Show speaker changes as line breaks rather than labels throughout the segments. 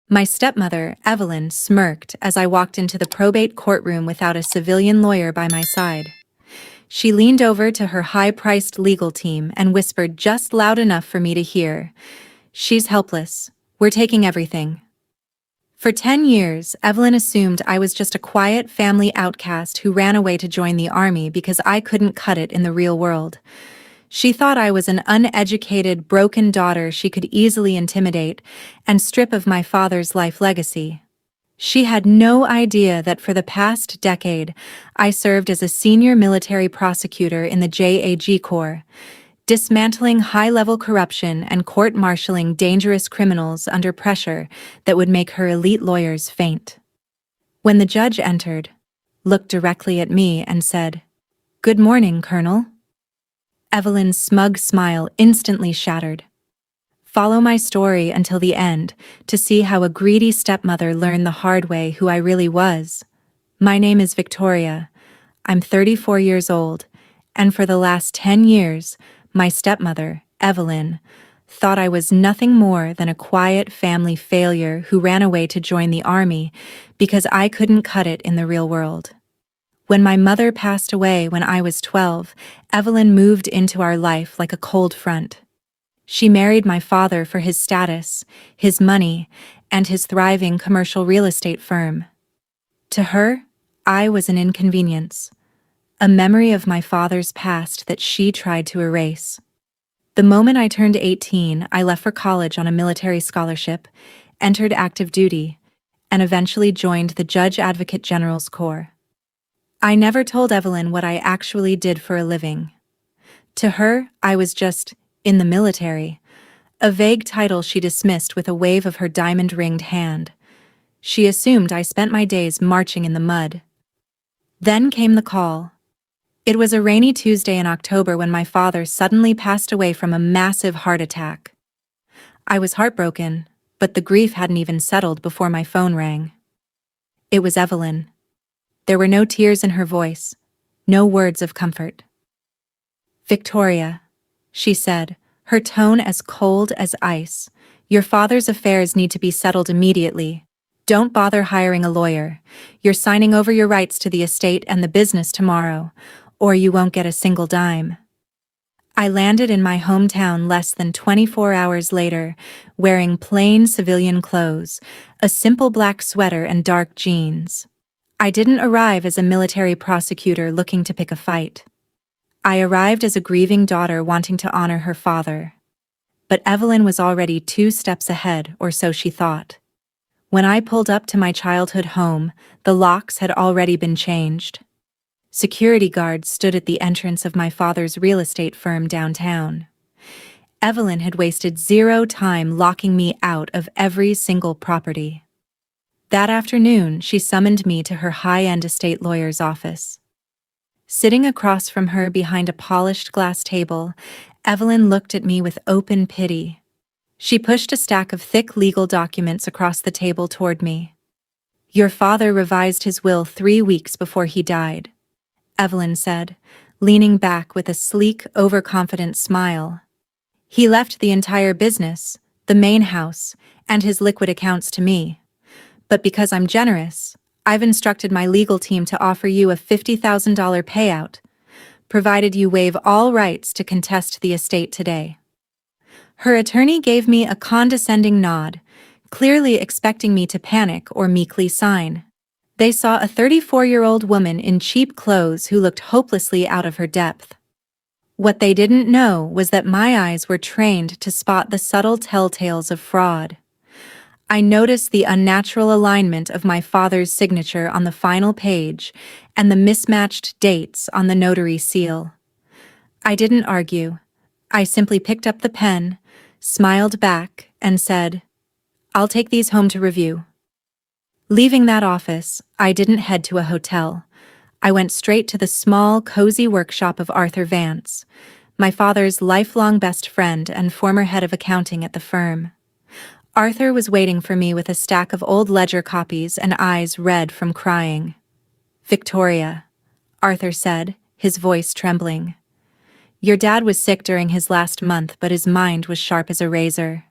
My stepmother, Evelyn, smirked as I walked into the probate courtroom without a civilian lawyer by my side. She leaned over to her high-priced legal team and whispered just loud enough for me to hear, "She's helpless. We're taking everything." For 10 years, Evelyn assumed I was just a quiet family outcast who ran away to join the army because I couldn't cut it in the real world. She thought I was an uneducated, broken daughter she could easily intimidate and strip of my father's life legacy. She had no idea that for the past decade, I served as a senior military prosecutor in the JAG Corps, dismantling high-level corruption and court-martialing dangerous criminals under pressure that would make her elite lawyers faint. When the judge entered, looked directly at me and said, "Good morning, Colonel." Evelyn's smug smile instantly shattered. Follow my story until the end to see how a greedy stepmother learned the hard way who I really was. My name is Victoria. I'm 34 years old, and for the last 10 years, my stepmother, Evelyn, thought I was nothing more than a quiet family failure who ran away to join the army because I couldn't cut it in the real world. When my mother passed away when I was 12, Evelyn moved into our life like a cold front. She married my father for his status, his money, and his thriving commercial real estate firm. To her, I was an inconvenience, a memory of my father's past that she tried to erase. The moment I turned 18, I left for college on a military scholarship, entered active duty, and eventually joined the Judge Advocate General's Corps. I never told Evelyn what I actually did for a living. To her, I was just in the military, a vague title she dismissed with a wave of her diamond-ringed hand. She assumed I spent my days marching in the mud. Then came the call. It was a rainy Tuesday in October when my father suddenly passed away from a massive heart attack. I was heartbroken, but the grief hadn't even settled before my phone rang. It was Evelyn. There were no tears in her voice, no words of comfort. "Victoria," she said, her tone as cold as ice, "your father's affairs need to be settled immediately. Don't bother hiring a lawyer. You're signing over your rights to the estate and the business tomorrow, or you won't get a single dime." I landed in my hometown less than 24 hours later, wearing plain civilian clothes, a simple black sweater and dark jeans. I didn't arrive as a military prosecutor looking to pick a fight. I arrived as a grieving daughter wanting to honor her father. But Evelyn was already 2 steps ahead, or so she thought. When I pulled up to my childhood home, the locks had already been changed. Security guards stood at the entrance of my father's real estate firm downtown. Evelyn had wasted 0 time locking me out of every single property. That afternoon, she summoned me to her high-end estate lawyer's office. Sitting across from her behind a polished glass table, Evelyn looked at me with open pity. She pushed a stack of thick legal documents across the table toward me. "Your father revised his will 3 weeks before he died," Evelyn said, leaning back with a sleek, overconfident smile. "He left the entire business, the main house, and his liquid accounts to me. But because I'm generous, I've instructed my legal team to offer you a $50,000 payout, provided you waive all rights to contest the estate today." Her attorney gave me a condescending nod, clearly expecting me to panic or meekly sign. They saw a 34-year-old woman in cheap clothes who looked hopelessly out of her depth. What they didn't know was that my eyes were trained to spot the subtle telltales of fraud. I noticed the unnatural alignment of my father's signature on the final page and the mismatched dates on the notary seal. I didn't argue. I simply picked up the pen, smiled back, and said, "I'll take these home to review." Leaving that office, I didn't head to a hotel. I went straight to the small, cozy workshop of Arthur Vance, my father's lifelong best friend and former head of accounting at the firm. Arthur was waiting for me with a stack of old ledger copies and eyes red from crying. "Victoria," Arthur said, his voice trembling. "Your dad was sick during his last month, but his mind was sharp as a razor.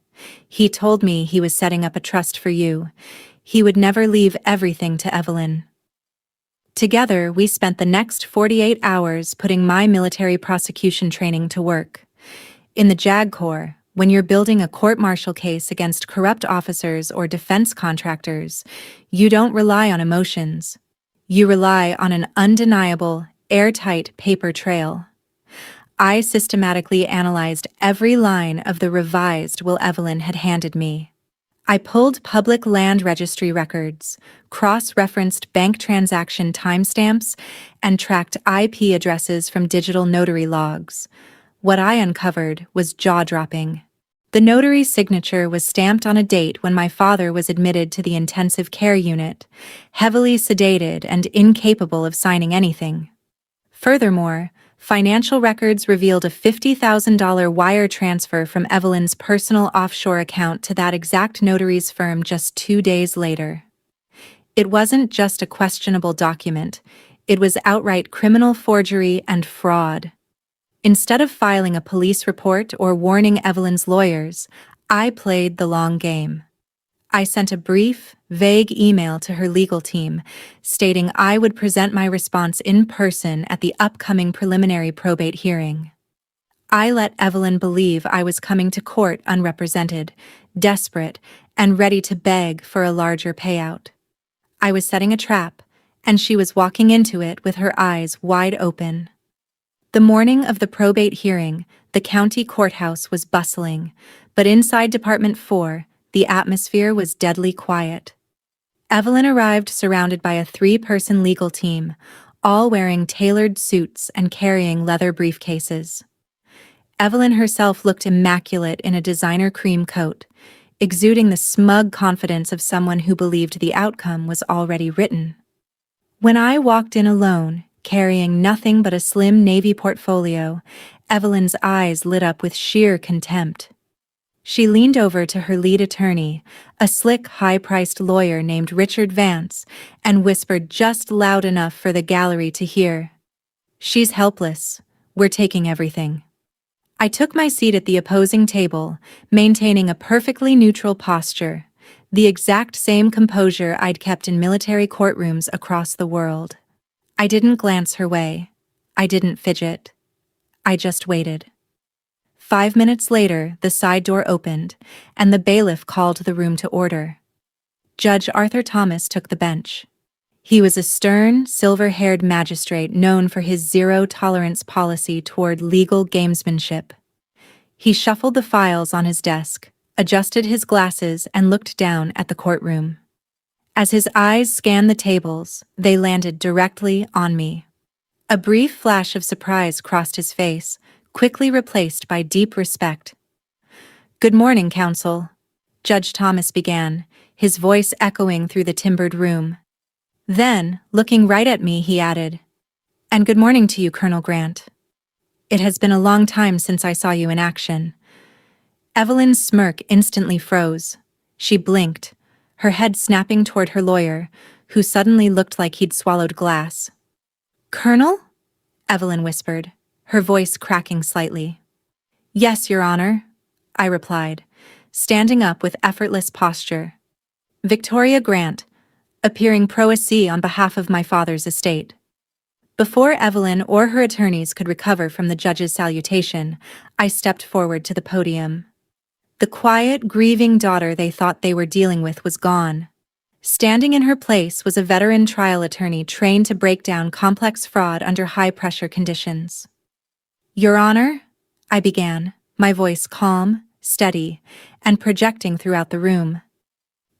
He told me he was setting up a trust for you. He would never leave everything to Evelyn. Together, we spent the next 48 hours putting my military prosecution training to work. In the JAG Corps, when you're building a court-martial case against corrupt officers or defense contractors, you don't rely on emotions. You rely on an undeniable, airtight paper trail. I systematically analyzed every line of the revised will Evelyn had handed me. I pulled public land registry records, cross-referenced bank transaction timestamps, and tracked IP addresses from digital notary logs. What I uncovered was jaw-dropping. The notary's signature was stamped on a date when my father was admitted to the intensive care unit, heavily sedated and incapable of signing anything. Furthermore, financial records revealed a $50,000 wire transfer from Evelyn's personal offshore account to that exact notary's firm just 2 days later. It wasn't just a questionable document, it was outright criminal forgery and fraud. Instead of filing a police report or warning Evelyn's lawyers, I played the long game. I sent a brief, vague email to her legal team, stating I would present my response in person at the upcoming preliminary probate hearing. I let Evelyn believe I was coming to court unrepresented, desperate, and ready to beg for a larger payout. I was setting a trap, and she was walking into it with her eyes wide open. The morning of the probate hearing, the county courthouse was bustling, but inside Department 4, the atmosphere was deadly quiet. Evelyn arrived surrounded by a 3-person legal team, all wearing tailored suits and carrying leather briefcases. Evelyn herself looked immaculate in a designer cream coat, exuding the smug confidence of someone who believed the outcome was already written. When I walked in alone, carrying nothing but a slim navy portfolio, Evelyn's eyes lit up with sheer contempt. She leaned over to her lead attorney, a slick, high-priced lawyer named Richard Vance, and whispered just loud enough for the gallery to hear. "She's helpless. We're taking everything." I took my seat at the opposing table, maintaining a perfectly neutral posture, the exact same composure I'd kept in military courtrooms across the world. I didn't glance her way. I didn't fidget. I just waited. 5 minutes later, the side door opened, and the bailiff called the room to order. Judge Arthur Thomas took the bench. He was a stern, silver-haired magistrate known for his zero-tolerance policy toward legal gamesmanship. He shuffled the files on his desk, adjusted his glasses, and looked down at the courtroom. As his eyes scanned the tables, they landed directly on me. A brief flash of surprise crossed his face, quickly replaced by deep respect. "Good morning, counsel," Judge Thomas began, his voice echoing through the timbered room. Then, looking right at me, he added, "And good morning to you, Colonel Grant. It has been a long time since I saw you in action." Evelyn's smirk instantly froze. She blinked, her head snapping toward her lawyer, who suddenly looked like he'd swallowed glass. "Colonel?" Evelyn whispered, her voice cracking slightly. "Yes, Your Honor," I replied, standing up with effortless posture. "Victoria Grant, appearing pro se on behalf of my father's estate." Before Evelyn or her attorneys could recover from the judge's salutation, I stepped forward to the podium. The quiet, grieving daughter they thought they were dealing with was gone. Standing in her place was a veteran trial attorney trained to break down complex fraud under high-pressure conditions. "Your Honor," I began, my voice calm, steady, and projecting throughout the room.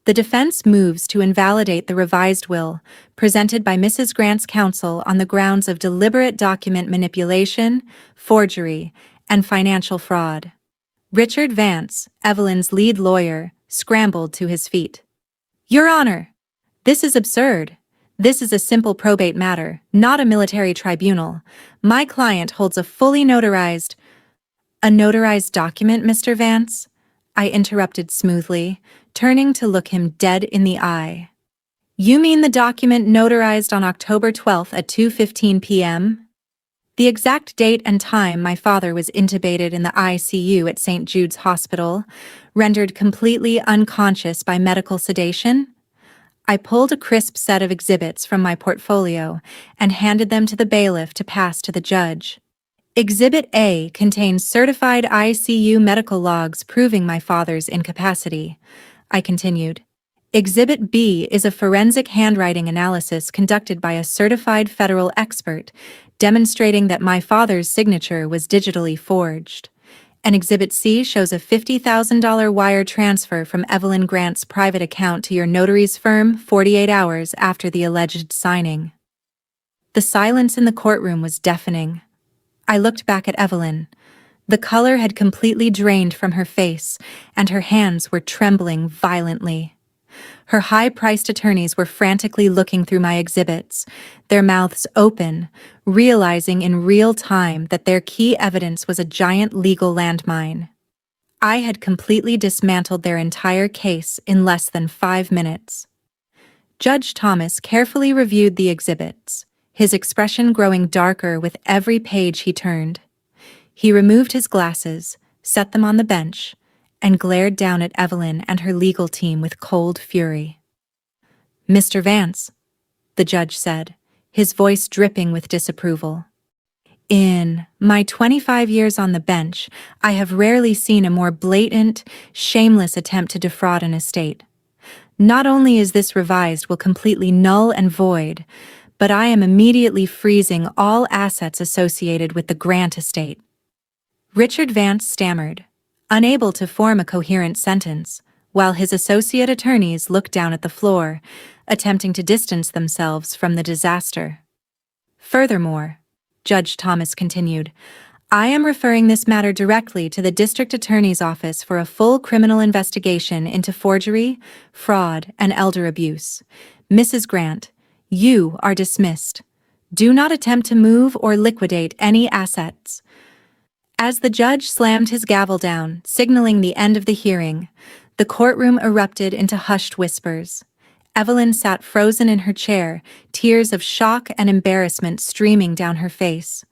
"The defense moves to invalidate the revised will presented by Mrs. Grant's counsel on the grounds of deliberate document manipulation, forgery, and financial fraud." Richard Vance, Evelyn's lead lawyer, scrambled to his feet. "Your Honor, this is absurd. This is a simple probate matter, not a military tribunal. My client holds a fully notarized—" "A notarized document, Mr. Vance?" I interrupted smoothly, turning to look him dead in the eye. "You mean the document notarized on October 12th at 2:15 p.m.? The exact date and time my father was intubated in the ICU at St. Jude's Hospital, rendered completely unconscious by medical sedation. I pulled a crisp set of exhibits from my portfolio and handed them to the bailiff to pass to the judge. Exhibit A contains certified ICU medical logs proving my father's incapacity, I continued. Exhibit B is a forensic handwriting analysis conducted by a certified federal expert, demonstrating that my father's signature was digitally forged. And Exhibit C shows a $50,000 wire transfer from Evelyn Grant's private account to your notary's firm 48 hours after the alleged signing. The silence in the courtroom was deafening. I looked back at Evelyn. The color had completely drained from her face, and her hands were trembling violently. Her high-priced attorneys were frantically looking through my exhibits, their mouths open, realizing in real time that their key evidence was a giant legal landmine. I had completely dismantled their entire case in less than 5 minutes. Judge Thomas carefully reviewed the exhibits, his expression growing darker with every page he turned. He removed his glasses, set them on the bench, and glared down at Evelyn and her legal team with cold fury. "Mr. Vance," the judge said, his voice dripping with disapproval. "In my 25 years on the bench, I have rarely seen a more blatant, shameless attempt to defraud an estate. Not only is this revised will completely null and void, but I am immediately freezing all assets associated with the Grant estate." Richard Vance stammered, unable to form a coherent sentence, while his associate attorneys looked down at the floor, attempting to distance themselves from the disaster. "Furthermore," Judge Thomas continued, "I am referring this matter directly to the District Attorney's Office for a full criminal investigation into forgery, fraud, and elder abuse. Mrs. Grant, you are dismissed. Do not attempt to move or liquidate any assets." As the judge slammed his gavel down, signaling the end of the hearing, the courtroom erupted into hushed whispers. Evelyn sat frozen in her chair, tears of shock and embarrassment streaming down her face.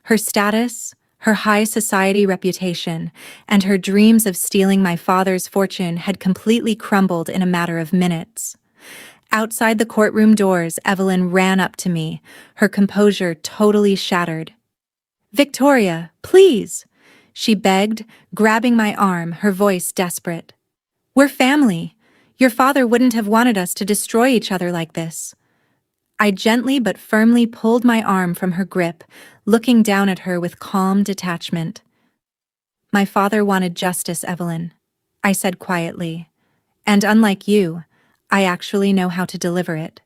Her status, her high society reputation, and her dreams of stealing my father's fortune had completely crumbled in a matter of minutes. Outside the courtroom doors, Evelyn ran up to me, her composure totally shattered. "Victoria, please," she begged, grabbing my arm, her voice desperate. "We're family. Your father wouldn't have wanted us to destroy each other like this." I gently but firmly pulled my arm from her grip, looking down at her with calm detachment. "My father wanted justice, Evelyn," I said quietly, "and unlike you, I actually know how to deliver it."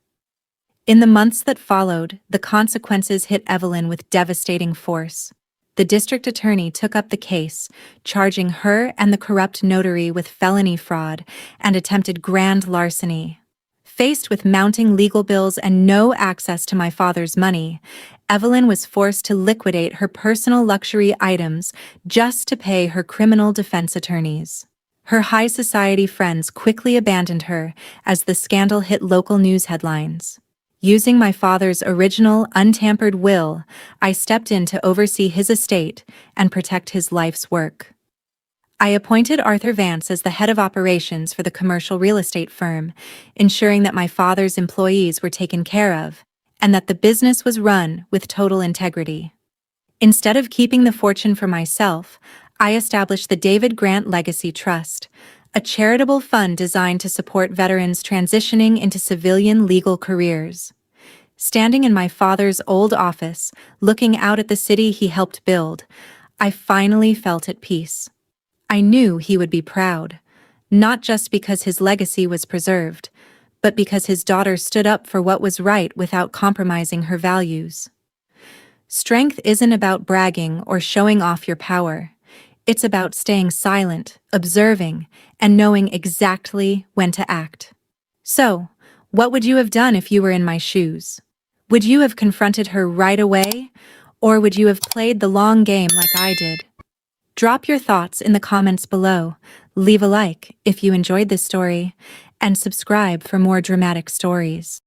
In the months that followed, the consequences hit Evelyn with devastating force. The district attorney took up the case, charging her and the corrupt notary with felony fraud and attempted grand larceny. Faced with mounting legal bills and no access to my father's money, Evelyn was forced to liquidate her personal luxury items just to pay her criminal defense attorneys. Her high society friends quickly abandoned her as the scandal hit local news headlines. Using my father's original, untampered will, I stepped in to oversee his estate and protect his life's work. I appointed Arthur Vance as the head of operations for the commercial real estate firm, ensuring that my father's employees were taken care of and that the business was run with total integrity. Instead of keeping the fortune for myself, I established the David Grant Legacy Trust, a charitable fund designed to support veterans transitioning into civilian legal careers. Standing in my father's old office, looking out at the city he helped build, I finally felt at peace. I knew he would be proud, not just because his legacy was preserved, but because his daughter stood up for what was right without compromising her values. Strength isn't about bragging or showing off your power. It's about staying silent, observing, and knowing exactly when to act. So, what would you have done if you were in my shoes? Would you have confronted her right away, or would you have played the long game like I did? Drop your thoughts in the comments below, leave a like if you enjoyed this story, and subscribe for more dramatic stories.